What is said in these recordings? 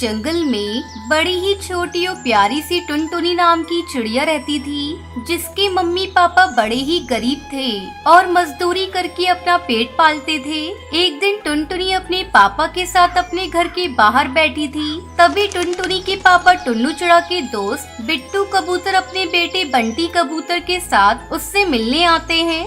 जंगल में बड़ी ही छोटी और प्यारी सी टुनटुनी नाम की चिड़िया रहती थी, जिसके मम्मी पापा बड़े ही गरीब थे और मजदूरी करके अपना पेट पालते थे। एक दिन टुनटुनी अपने पापा के साथ अपने घर के बाहर बैठी थी। तभी टुनटुनी के पापा टुन्नू चिड़ा के दोस्त बिट्टू कबूतर अपने बेटे बंटी कबूतर के साथ उससे मिलने आते हैं।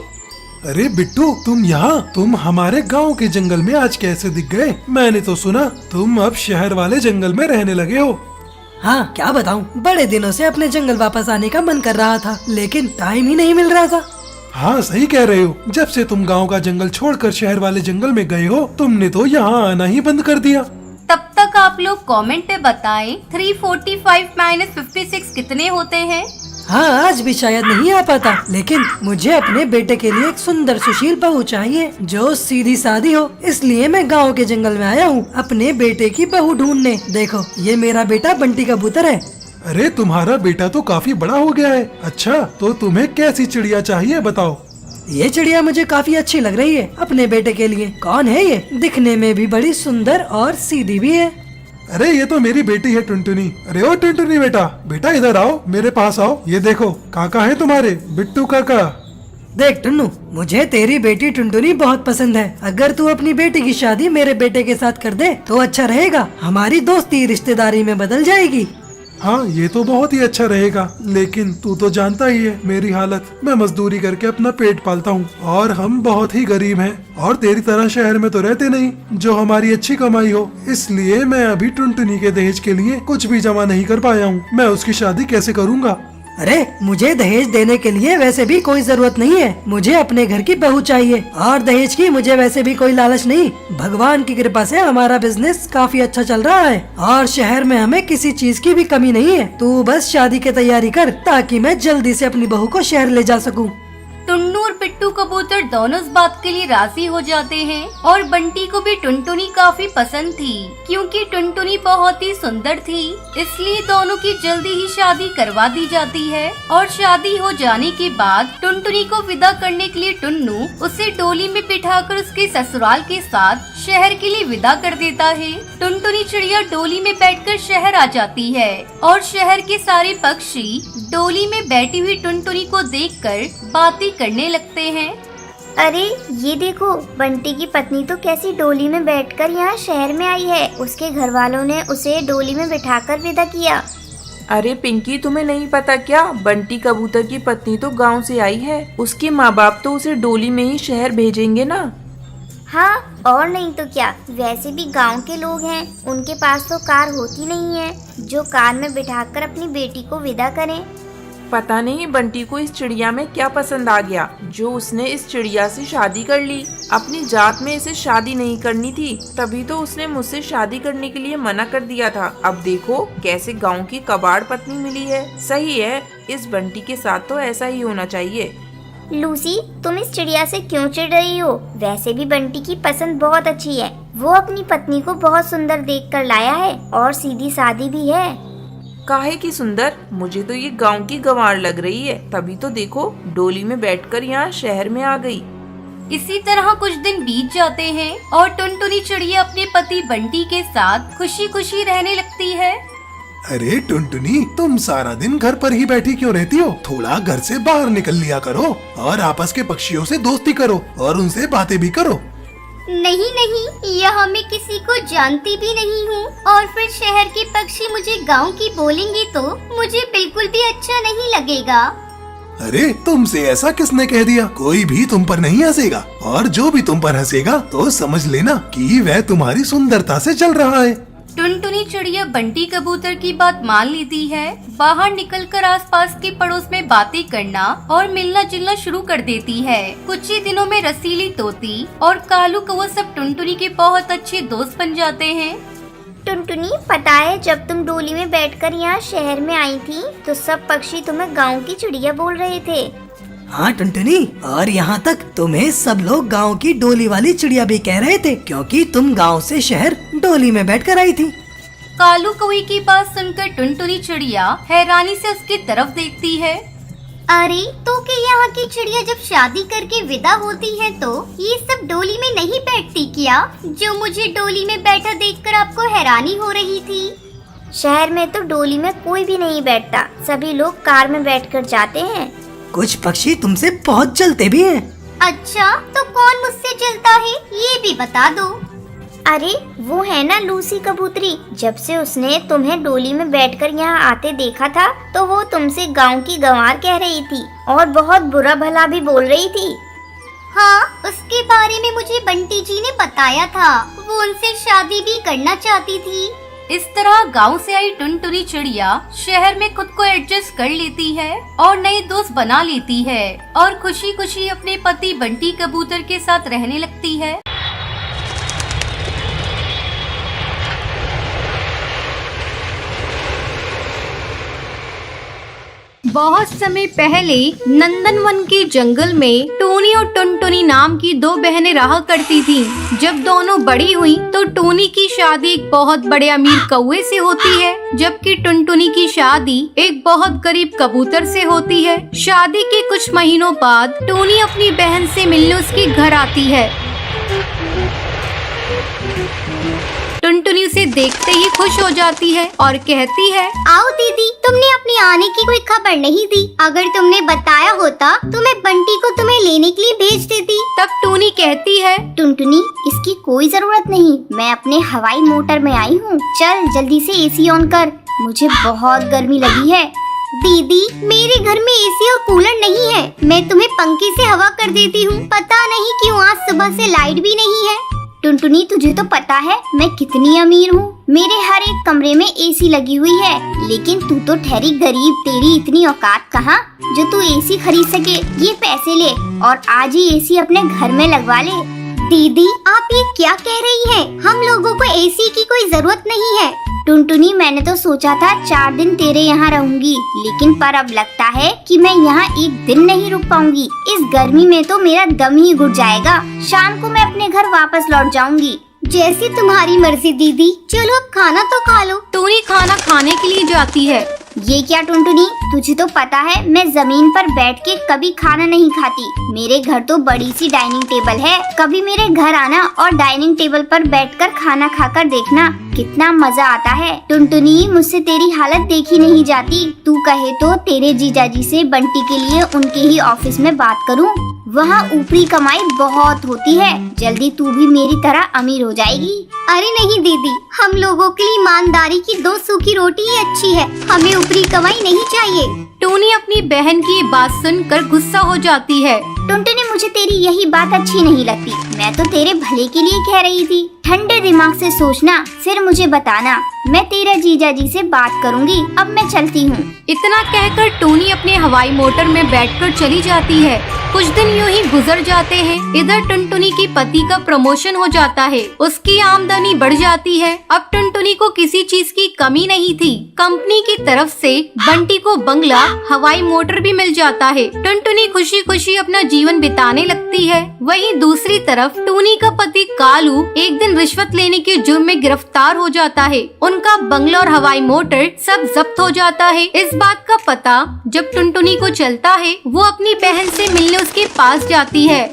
अरे बिट्टू, तुम यहाँ? तुम हमारे गांव के जंगल में आज कैसे दिख गए? मैंने तो सुना तुम अब शहर वाले जंगल में रहने लगे हो। हाँ, क्या बताऊँ, बड़े दिनों से अपने जंगल वापस आने का मन कर रहा था, लेकिन टाइम ही नहीं मिल रहा था। हाँ, सही कह रहे हो। जब से तुम गांव का जंगल छोड़कर शहर वाले जंगल में गए हो, तुमने तो यहाँ आना ही बंद कर दिया। तब तक आप लोग कमेंट पे बताएं 345 - 56 कितने होते हैं? हाँ, आज भी शायद नहीं आ पाता, लेकिन मुझे अपने बेटे के लिए एक सुंदर सुशील बहू चाहिए जो सीधी सादी हो। इसलिए मैं गांव के जंगल में आया हूँ अपने बेटे की बहू ढूंढने। देखो, ये मेरा बेटा बंटी कबूतर है। अरे, तुम्हारा बेटा तो काफी बड़ा हो गया है। अच्छा, तो तुम्हें कैसी चिड़िया चाहिए, बताओ। ये चिड़िया मुझे काफी अच्छी लग रही है अपने बेटे के लिए। कौन है ये? दिखने में भी बड़ी सुंदर और सीधी भी है। अरे, ये तो मेरी बेटी है टुनटुनी। अरे ओ टुनटुनी बेटा, बेटा इधर आओ, मेरे पास आओ। ये देखो, काका है तुम्हारे, बिट्टू काका। देख टुन्नू, मुझे तेरी बेटी टुनटुनी बहुत पसंद है। अगर तू अपनी बेटी की शादी मेरे बेटे के साथ कर दे तो अच्छा रहेगा। हमारी दोस्ती रिश्तेदारी में बदल जाएगी। हाँ, ये तो बहुत ही अच्छा रहेगा, लेकिन तू तो जानता ही है मेरी हालत। मैं मजदूरी करके अपना पेट पालता हूँ और हम बहुत ही गरीब हैं और तेरी तरह शहर में तो रहते नहीं जो हमारी अच्छी कमाई हो। इसलिए मैं अभी टुनटुनी के दहेज के लिए कुछ भी जमा नहीं कर पाया हूँ। मैं उसकी शादी कैसे करूँगा? अरे, मुझे दहेज देने के लिए वैसे भी कोई जरूरत नहीं है। मुझे अपने घर की बहू चाहिए और दहेज की मुझे वैसे भी कोई लालच नहीं। भगवान की कृपा से हमारा बिजनेस काफी अच्छा चल रहा है और शहर में हमें किसी चीज की भी कमी नहीं है। तू बस शादी की तैयारी कर ताकि मैं जल्दी से अपनी बहू को शहर ले जा सकूं। टुन्नू और बिट्टू कबूतर दोनों इस बात के लिए राजी हो जाते हैं और बंटी को भी टुनटुनी काफी पसंद थी, क्योंकि टुनटुनी बहुत ही सुंदर थी। इसलिए दोनों की जल्दी ही शादी करवा दी जाती है और शादी हो जाने के बाद टुनटुनी को विदा करने के लिए टुन्नू उसे डोली में बिठाकर उसके ससुराल के साथ शहर के लिए विदा कर देता है। टुनटुनी चिड़िया डोली में बैठकर शहर आ जाती है और शहर के सारे पक्षी डोली में बैठी हुई टुनटुनी को देखकर बातें करने लगते हैं। अरे ये देखो, बंटी की पत्नी तो कैसी डोली में बैठकर यहाँ शहर में आई है। उसके घर वालों ने उसे डोली में बिठाकर विदा किया। अरे पिंकी, तुम्हें नहीं पता क्या? बंटी कबूतर की पत्नी तो गांव से आई है। उसके माँ बाप तो उसे डोली में ही शहर भेजेंगे ना। हाँ, और नहीं तो क्या। वैसे भी गांव के लोग हैं, उनके पास तो कार होती नहीं है जो कार में बिठाकर अपनी बेटी को विदा करें। पता नहीं बंटी को इस चिड़िया में क्या पसंद आ गया जो उसने इस चिड़िया से शादी कर ली। अपनी जात में इसे शादी नहीं करनी थी, तभी तो उसने मुझसे शादी करने के लिए मना कर दिया था। अब देखो कैसे गांव की कबाड़ पत्नी मिली है। सही है, इस बंटी के साथ तो ऐसा ही होना चाहिए। लूसी, तुम इस चिड़िया से क्यों चिढ़ रही हो? वैसे भी बंटी की पसंद बहुत अच्छी है। वो अपनी पत्नी को बहुत सुंदर देखकर लाया है और सीधी सादी भी है। काहे की सुंदर? मुझे तो ये गांव की गंवार लग रही है। तभी तो देखो डोली में बैठकर यहाँ शहर में आ गई। इसी तरह कुछ दिन बीत जाते हैं और टुनटुनी चिड़िया अपने पति बंटी के साथ खुशी खुशी रहने लगती है। अरे टुनटुनी, तुम सारा दिन घर पर ही बैठी क्यों रहती हो? थोड़ा घर से बाहर निकल लिया करो और आपस के पक्षियों से दोस्ती करो और उनसे बातें भी करो। नहीं नहीं, यहाँ मैं किसी को जानती भी नहीं हूँ और फिर शहर के पक्षी मुझे गांव की बोलेंगे तो मुझे बिल्कुल भी अच्छा नहीं लगेगा। अरे, तुमसे ऐसा किसने कह दिया? कोई भी तुम पर नहीं हंसेगा और जो भी तुम पर हंसेगा तो समझ लेना कि वह तुम्हारी सुंदरता से जल रहा है। टुनटुनी चिड़िया बंटी कबूतर की बात मान लेती है। बाहर निकलकर आसपास के पड़ोस में बातें करना और मिलना जुलना शुरू कर देती है। कुछ ही दिनों में रसीली तोती और कालू कौवा सब टुनटुनी के बहुत अच्छे दोस्त बन जाते हैं। टुनटुनी, पता है जब तुम डोली में बैठकर यहाँ शहर में आई थी तो सब पक्षी तुम्हें गाँव की चिड़िया बोल रहे थे। हाँ टुनटुनी, और यहाँ तक तुम्हें सब लोग गांव की डोली वाली चिड़िया भी कह रहे थे, क्योंकि तुम गांव से शहर डोली में बैठकर आई थी। कालू कौवे की बात सुनकर टुनटुनी चिड़िया हैरानी से उसकी तरफ देखती है। अरे तो कि यहाँ की चिड़िया जब शादी करके विदा होती है तो ये सब डोली में नहीं बैठती क्या? जो मुझे डोली में बैठा देखकर आपको हैरानी हो रही थी। शहर में तो डोली में कोई भी नहीं बैठता, सभी लोग कार में बैठकर जाते हैं। कुछ पक्षी तुमसे बहुत चलते भी हैं। अच्छा, तो कौन मुझसे चलता है ये भी बता दो। अरे वो है ना लूसी कबूतरी। जब से उसने तुम्हें डोली में बैठकर यहाँ आते देखा था तो वो तुमसे गांव की गंवार कह रही थी और बहुत बुरा भला भी बोल रही थी। हाँ, उसके बारे में मुझे बंटी जी ने बताया था। वो उनसे शादी भी करना चाहती थी। इस तरह गांव से आई टुनटुनी चिड़िया शहर में खुद को एडजस्ट कर लेती है और नए दोस्त बना लेती है और खुशी खुशी अपने पति बंटी कबूतर के साथ रहने लगती है। बहुत समय पहले नंदनवन के जंगल में टोनी और टुनटुनी नाम की दो बहनें रहा करती थीं। जब दोनों बड़ी हुई तो टोनी की शादी एक बहुत बड़े अमीर कौवे से होती है, जबकि टुनटुनी की शादी एक बहुत गरीब कबूतर से होती है। शादी के कुछ महीनों बाद टोनी अपनी बहन से मिलने उसके घर आती है। टुनटुनी उसे देखते ही खुश हो जाती है और कहती है, आओ दीदी, तुमने अपने आने की कोई खबर नहीं दी। अगर तुमने बताया होता तो मैं बंटी को तुम्हें लेने के लिए भेज देती। तब टोनी कहती है, टुनटुनी, इसकी कोई जरूरत नहीं, मैं अपने हवाई मोटर में आई हूँ। चल जल्दी से एसी ऑन कर, मुझे बहुत गर्मी लगी है। दीदी, मेरे घर में एसी और कूलर नहीं है, मैं तुम्हें पंखे से हवा कर देती हूँ। पता नहीं क्यों आज सुबह से लाइट भी नहीं है। टुनटुनी, तुझे तो पता है मैं कितनी अमीर हूँ। मेरे हर एक कमरे में एसी लगी हुई है, लेकिन तू तो ठहरी गरीब। तेरी इतनी औकात कहाँ जो तू एसी खरीद सके। ये पैसे ले और आज ही एसी अपने घर में लगवा ले। दीदी, आप ये क्या कह रही हैं? हम लोगों को एसी की कोई जरूरत नहीं है। टुनटुनी, मैंने तो सोचा था 4 दिन तेरे यहाँ रहूंगी, लेकिन पर अब लगता है कि मैं यहाँ एक दिन नहीं रुक पाऊंगी। इस गर्मी में तो मेरा दम ही घुट जाएगा। शाम को मैं अपने घर वापस लौट जाऊंगी। जैसी तुम्हारी मर्जी दीदी, चलो अब खाना तो खा लो। टोनी खाना खाने के लिए जाती है। ये क्या टुनटुनी, तुझे तो पता है मैं जमीन पर बैठ के कभी खाना नहीं खाती। मेरे घर तो बड़ी सी डाइनिंग टेबल है। कभी मेरे घर आना और डाइनिंग टेबल पर बैठकर खाना खाकर देखना कितना मजा आता है। टुनटुनी, मुझसे तेरी हालत देखी नहीं जाती। तू कहे तो तेरे जीजाजी से बंटी के लिए उनके ही ऑफिस में बात करूं। वहाँ ऊपरी कमाई बहुत होती है। जल्दी तू भी मेरी तरह अमीर हो जाएगी। अरे नहीं दीदी, हम लोगों के लिए ईमानदारी की 2 सूखी रोटी ही अच्छी है, हमें ऊपरी कमाई नहीं चाहिए। टोनी अपनी बहन की बात सुनकर गुस्सा हो जाती है। टुनटुनी, मुझे तेरी यही बात अच्छी नहीं लगती। मैं तो तेरे भले के लिए कह रही थी। ठंडे दिमाग से सोचना, फिर मुझे बताना। मैं तेरे जीजाजी से बात करूंगी। अब मैं चलती हूँ। इतना कहकर टोनी अपने हवाई मोटर में बैठकर चली जाती है। कुछ दिन यूं ही गुजर जाते हैं। इधर टुनटुनी की पति का प्रमोशन हो जाता है, उसकी आमदनी बढ़ जाती है। अब टुनटुनी को किसी चीज की कमी नहीं थी। कंपनी की तरफ से बंटी को बंगला, हवाई मोटर भी मिल जाता है। टुनटुनी खुशी खुशी अपना जीवन बिताने लगती है। वहीं दूसरी तरफ टोनी का पति कालू एक दिन रिश्वत लेने के जुर्म में गिरफ्तार हो जाता है। उनका बंगला और हवाई मोटर सब जब्त हो जाता है। इस बात का पता जब टुनटुनी को चलता है, वो अपनी बहन से मिलने उसके पास जाती है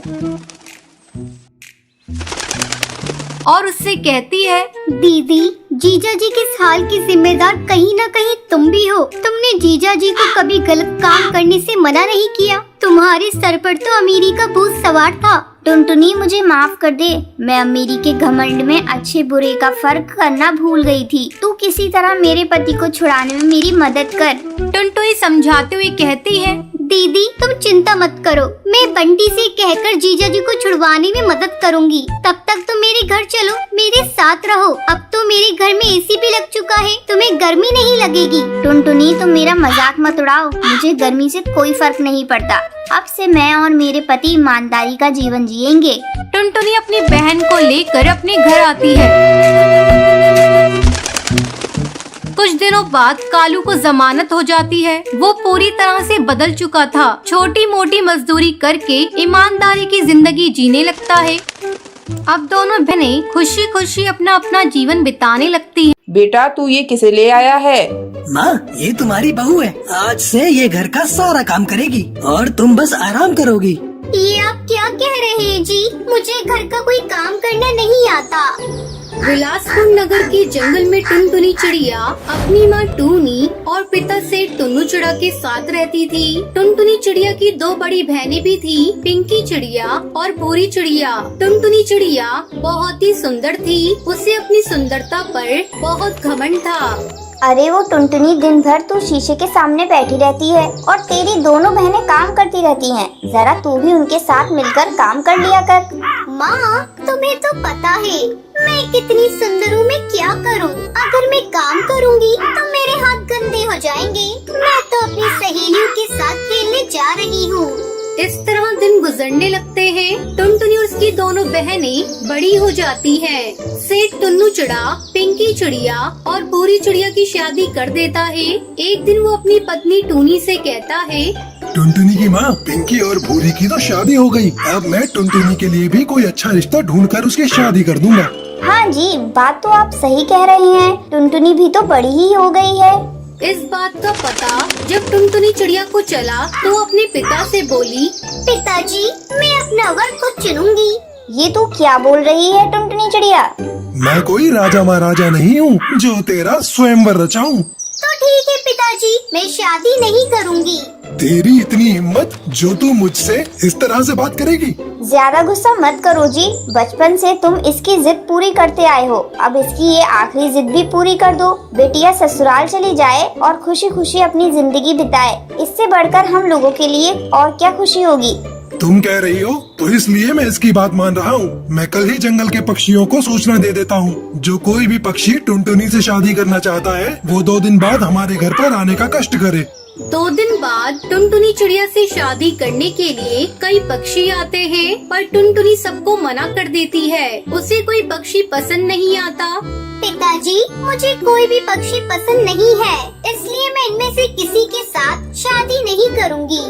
और उससे कहती है, दीदी, जीजा जी के हाल की जिम्मेदार कहीं न कहीं तुम भी हो। तुमने जीजा जी को कभी गलत काम करने से मना नहीं किया। तुम्हारे सर पर तो अमीरी का भूत सवार था। टुनटुनी, मुझे माफ कर दे। मैं अमीरी के घमंड में अच्छे बुरे का फर्क करना भूल गई थी। तू किसी तरह मेरे पति को छुड़ाने में मेरी मदद कर। टुनटुनी समझाते हुए कहती है, दीदी, तुम चिंता मत करो, मैं बंटी से कहकर जीजा जी को छुड़वाने में मदद करूंगी। तब तक तुम मेरे घर चलो, मेरे साथ रहो। अब तो मेरे घर में एसी भी लग चुका है, तुम्हें गर्मी नहीं लगेगी। टुनटुनी, तुम मेरा मजाक मत उड़ाओ। मुझे गर्मी से कोई फर्क नहीं पड़ता। अब से मैं और मेरे पति ईमानदारी का जीवन जिएंगे। टुनटुनी अपनी बहन को लेकर अपने घर आती है। कुछ दिनों बाद कालू को जमानत हो जाती है। वो पूरी तरह से बदल चुका था। छोटी मोटी मजदूरी करके ईमानदारी की जिंदगी जीने लगता है। अब दोनों बहनें खुशी खुशी अपना अपना जीवन बिताने लगती हैं। बेटा, तू ये किसे ले आया है? माँ, ये तुम्हारी बहू है। आज से ये घर का सारा काम करेगी और तुम बस आराम करोगी। ये आप क्या कह रहे हैं जी? मुझे घर का कोई काम करना नहीं आता। बिलासपुर नगर के जंगल में टुनटुनी चिड़िया अपनी माँ टूनी और पिता सेठ टुन्नू चिड़ा के साथ रहती थी। टुनटुनी चिड़िया की दो बड़ी बहनें भी थी, पिंकी चिड़िया और भूरी चिड़िया। टुनटुनी चिड़िया बहुत ही सुंदर थी, उसे अपनी सुंदरता पर बहुत घमंड था। अरे वो टुनटुनी, दिन भर तू शीशे के सामने बैठी रहती है और तेरी दोनों बहनें काम करती रहती हैं। जरा तू भी उनके साथ मिलकर काम कर लिया कर। माँ, तुम्हें तो पता है मैं कितनी सुंदर हूँ, मैं क्या करूँ? अगर मैं काम करूँगी तो मेरे हाथ गंदे हो जाएंगे। मैं तो अपनी सहेलियों के साथ खेलने जा रही हूँ। इस तरह दिन गुजरने लगते हैं। टुनटुनी और उसकी दोनों बहनें बड़ी हो जाती हैं। सेठ टुन्नू चिड़ा पिंकी चिड़िया और भूरी चिड़िया की शादी कर देता है। एक दिन वो अपनी पत्नी टूनी से कहता है, टुनटुनी की माँ, पिंकी और भूरी की तो शादी हो गई। अब मैं टुनटुनी के लिए भी कोई अच्छा रिश्ता ढूंढकर उसकी शादी कर दूंगा। हाँ जी, बात तो आप सही कह रहे हैं। टुनटुनी भी तो बड़ी ही हो गई है। इस बात का पता जब टुनटुनी चिड़िया को चला तो अपने पिता से बोली, पिताजी, मैं अपना वर खुद चुनूंगी। ये तू क्या बोल रही है टुनटुनी चिड़िया? मैं कोई राजा महाराजा नहीं हूँ जो तेरा स्वयंवर रचाऊं। तो ठीक है पिताजी, मैं शादी नहीं करूँगी। तेरी इतनी हिम्मत जो तू मुझसे इस तरह से बात करेगी? ज्यादा गुस्सा मत करो जी, बचपन से तुम इसकी जिद पूरी करते आए हो, अब इसकी ये आखिरी जिद भी पूरी कर दो। बेटिया ससुराल चली जाए और खुशी खुशी अपनी जिंदगी बिताए, इससे बढ़कर हम लोगों के लिए और क्या खुशी होगी। तुम कह रही हो तो इसलिए मैं इसकी बात मान रहा हूँ। मैं कल ही जंगल के पक्षियों को सूचना दे देता हूँ। जो कोई भी पक्षी टुनटुनी से शादी करना चाहता है वो 2 दिन बाद हमारे घर पर आने का कष्ट करे। 2 दिन बाद टुनटुनी चिड़िया से शादी करने के लिए कई पक्षी आते हैं, पर टुनटुनी सबको मना कर देती है। उसे कोई पक्षी पसंद नहीं आता। पिताजी, मुझे कोई भी पक्षी पसंद नहीं है, इसलिए मैं इनमें से किसी के साथ शादी नहीं करूँगी।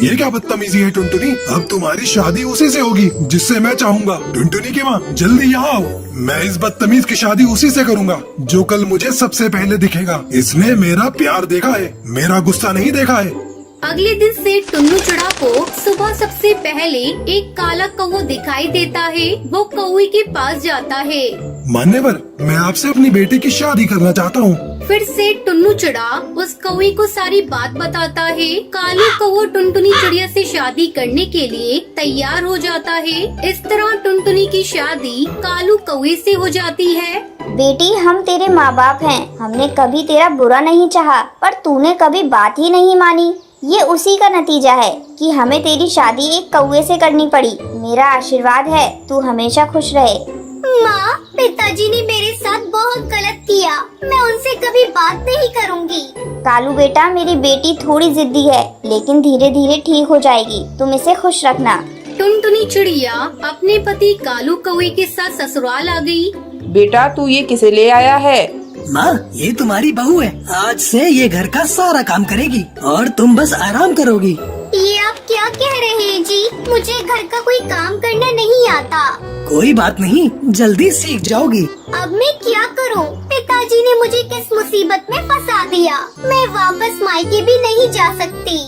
ये क्या बदतमीजी है टुनटुनी? अब तुम्हारी शादी उसी से होगी जिससे मैं चाहूँगा। टुनटुनी की माँ, जल्दी यहाँ आओ। मैं इस बदतमीज की शादी उसी से करूँगा जो कल मुझे सबसे पहले दिखेगा। इसने मेरा प्यार देखा है, मेरा गुस्सा नहीं देखा है। अगले दिन सेठ टुन्नू चिड़ा को सुबह सबसे पहले एक काला कौवा दिखाई देता है। वो कौवे के पास जाता है। मान्यवर, मैं आपसे अपनी बेटी की शादी करना चाहता हूँ। फिर सेठ टुन्नू चिड़ा उस कौवे को सारी बात बताता है। कालू कौवा टुनटुनी चिड़िया से शादी करने के लिए तैयार हो जाता है। इस तरह टुनटुनी की शादी कालू कौवे से हो जाती है। बेटी, हम तेरे माँ बाप हैं, हमने कभी तेरा बुरा नहीं चाहा, पर तूने कभी बात ही नहीं मानी। ये उसी का नतीजा है कि हमें तेरी शादी एक कौवे से करनी पड़ी। मेरा आशीर्वाद है, तू हमेशा खुश रहे। माँ, पिताजी ने मेरे साथ बहुत गलत किया, मैं उनसे कभी बात नहीं करूँगी। कालू बेटा, मेरी बेटी थोड़ी जिद्दी है, लेकिन धीरे धीरे ठीक हो जाएगी, तुम इसे खुश रखना। टुनटुनी चिड़िया अपने पति कालू कौवे के साथ ससुराल आ गई। बेटा, तू ये किसे ले आया है? माँ, ये तुम्हारी बहू है। आज से ये घर का सारा काम करेगी और तुम बस आराम करोगी। ये आप क्या कह रहे हैं जी? मुझे घर का कोई काम करना नहीं आता। कोई बात नहीं, जल्दी सीख जाओगी। अब मैं क्या करूं? पिताजी ने मुझे किस मुसीबत में फंसा दिया। मैं वापस मायके भी नहीं जा सकती।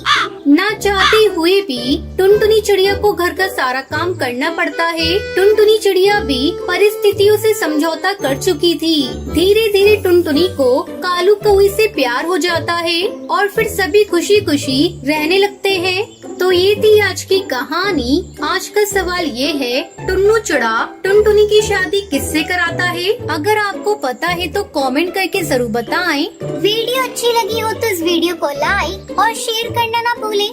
ना चाहते हुए भी टुनटुनी चिड़िया को घर का सारा काम करना पड़ता है। टुनटुनी चिड़िया भी परिस्थितियों से समझौता कर चुकी थी। धीरे धीरे टुनटुनी को कालू कौवे से प्यार हो जाता है और फिर सभी खुशी खुशी रहने लगते हैं। तो ये थी आज की कहानी। आज का सवाल ये है, टुन्नू चिड़ा टुनटुनी की शादी किससे कराता है? अगर आपको पता है तो कमेंट करके जरूर बताएं। वीडियो अच्छी लगी हो तो इस वीडियो को लाइक और शेयर करना ना भूलें।